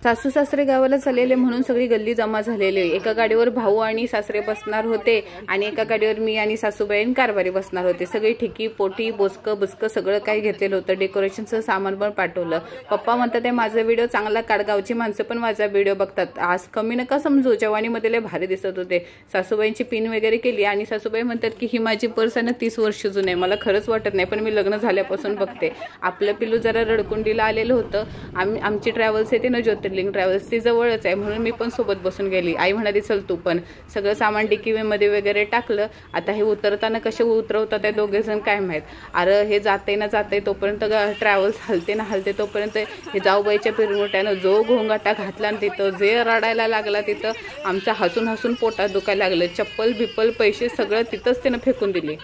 सासू सासरे गावाला चाललेले म्हणून सगळी गल्ली जमा झालेली। एका गाडीवर भाऊ आणि सासरे बसणार होते आणि एका गाडीवर मी आणि सासूबाई आणि कारभारी बसणार होते। सगळी ठिकी पोटी बोसकं बुसकं सगळं काही घेतलेलं होतं। डेकोरेशनचं सामान पण पाठवलं। पप्पा म्हणतात ते माझा व्हिडिओ चांगला काढ, गावची माणसं पण माझा व्हिडिओ बघतात, आज कमी नका समजू, जवानीमध्ये लय भारी दिसत होते। सासूबाईंची पिन वगैरे केली आणि सासूबाई म्हणतात की ही माझी पर्स आहे ना 30 वर्ष जुनी आहे। मला खरंच वाटत नाही, पण मी लग्न झाल्यापासून बघते। आपलं पिल्लू जरा रडकुंडीला आलेलं होतं। आमची ट्रॅव्हल्स येते ना ज्योतिर्लिंग ट्रॅव्हल्स, ती जवळच आहे म्हणून मी पण सोबत बसून गेली। आई म्हणाली चल तू पण। सगळं सामान डिकीमध्ये वगैरे टाकलं। आता हे उतरताना कसे उतरवतात ते दोघे जण काय माहित। अरे हे जाते ना जाते तोपर्यंत ट्रॅव्हल्स हलते ना हलते तोपर्यंत हे जाऊबाईच्या पिरमुट्यानं जो घोंगाटा घातला तिथं जे रडायला लागला तिथं आमचा हसून हसून पोटात दुखायला लागलं। चप्पल बिप्पल पैसे सगळं तिथंच त्यानं फेकून दिले।